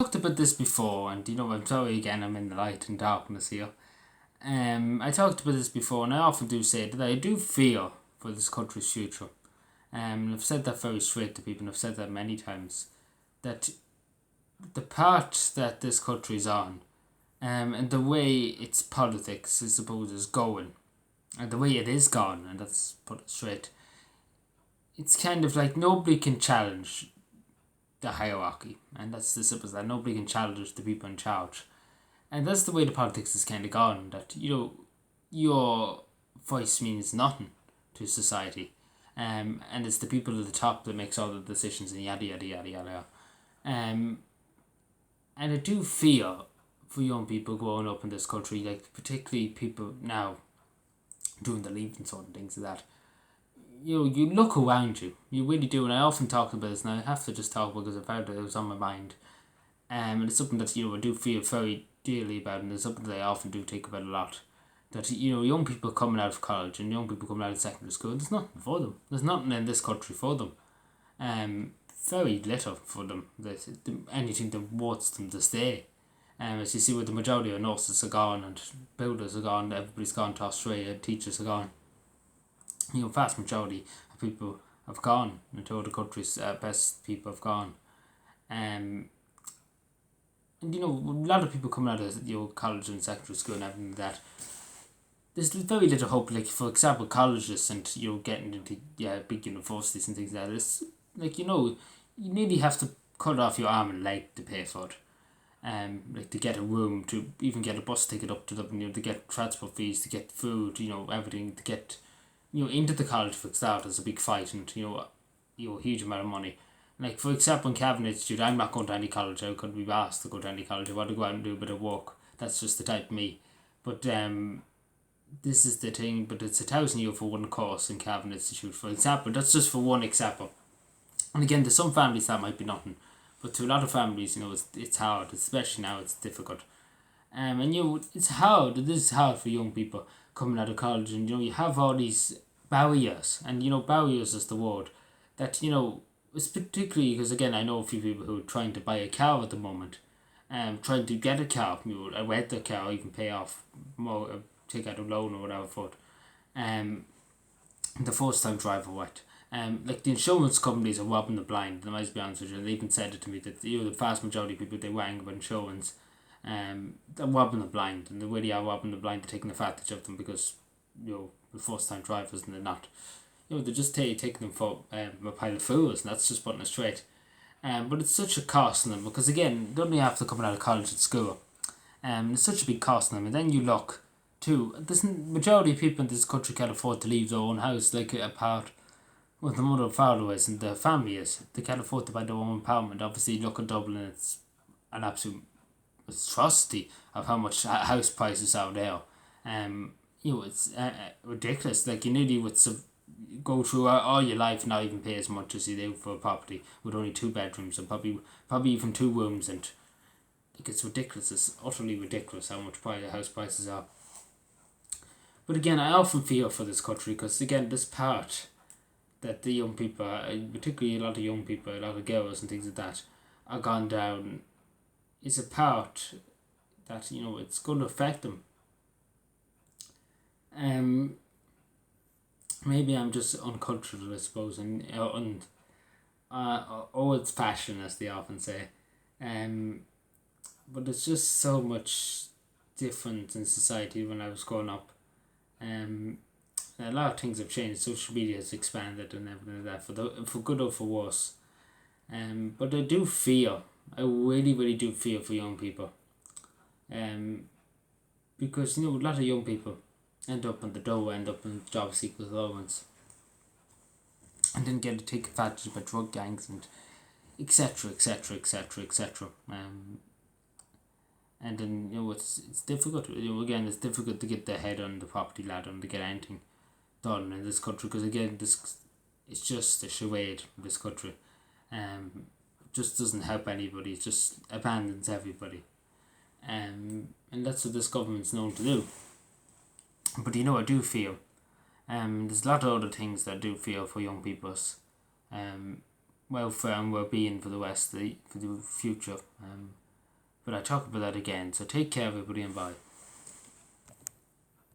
Talked about this before, and I'm sorry again. I'm in the light and darkness here. I talked about this before, and I often do say that I do fear for this country's future. And I've said that very straight to people, and I've said that many times. That the part that this country is on, and the way its politics, I suppose, is going, and the way it is gone, and that's put it straight. It's kind of like nobody can challenge the hierarchy, and that's the simple as that. Nobody can challenge the people in charge. And that's the way the politics is kind of gone. That your voice means nothing to society, and it's the people at the top that makes all the decisions and yada yada yada yada. Um, and I do fear for young people growing up in this country, like particularly people now doing the leaving sort of things like that. You look around you, you really do, and I often talk about this, and I have to just talk because I found it was on my mind. And it's something that I do feel very dearly about, and it's something that I often do think about a lot. That young people coming out of college and young people coming out of secondary school, there's nothing for them. There's nothing in this country for them. Very little for them. There's anything that wants them to stay. As you see, with the majority of nurses are gone and builders are gone, everybody's gone to Australia, teachers are gone. Vast majority of people have gone into other countries. Best people have gone. And a lot of people coming out of college and secondary school and everything like that. There's very little hope. Like for example, colleges and getting into big universities and things like that. It's like you nearly have to cut off your arm and leg to pay for it. Like to get a room, to even get a bus ticket up to Dublin, to get transport fees, to get food, everything, to get into the college for start is a big fight, and a huge amount of money. Like for example, in Cavan Institute, I'm not going to any college. I couldn't be asked to go to any college. I want to go out and do a bit of work. That's just the type of me. But this is the thing. But it's €1,000 for one course in Cavan Institute, for example. That's just for one example. And again, to some families that might be nothing, but to a lot of families, it's hard. Especially now, it's difficult. And it's hard. It is hard for young people coming out of college, and you have all these barriers, and barriers is the word that it's particularly because again I know a few people who are trying to buy a car at the moment, trying to get a car, rent a car, or even pay off more, take out a loan or whatever for it. The first time driver what. Like the insurance companies are robbing the blind. I might be honest with you. They even said it to me that the vast majority of people they rang about insurance, they're robbing the blind, and the way they are robbing the blind, they're taking advantage of them because the first time drivers, and they're not. They're just taking them for a pile of fools, and that's just putting it straight. But it's such a cost on them because again, they only have to come out of college and school. It's such a big cost on them, and then you look too. This majority of people in this country can't afford to leave their own house, like apart what the mother and father is and the family is. They can't afford to buy their own apartment. Obviously, you look at Dublin, it's an absolute atrocity of how much house prices are there. It's ridiculous. Like you nearly would go through all your life and not even pay as much as you do for a property with only 2 bedrooms and probably even 2 rooms, and like it's ridiculous. It's utterly ridiculous how much house prices are. But again, I often fear for this country because again, this part that the young people, particularly a lot of young people, a lot of girls and things like that, are gone down, is a part that it's going to affect them. Maybe I'm just uncultured, I suppose, and old fashioned, as they often say. But it's just so much different in society when I was growing up. A lot of things have changed. Social media has expanded and everything like that, for good or for worse. But I do fear. I really, really do fear for young people. Because a lot of young people end up on the door, end up in job seekers allowance, and then get to take advantage by drug gangs and etc. etc. etc. etc. And then it's difficult. Again, it's difficult to get the head on the property ladder and to get anything done in this country because again, it's just a charade. This country, just doesn't help anybody. It just abandons everybody. And that's what this government's known to do. But I do feel there's a lot of other things that I do feel for young people's welfare and well-being for the for the future. But I talk about that again. So take care, everybody, and bye.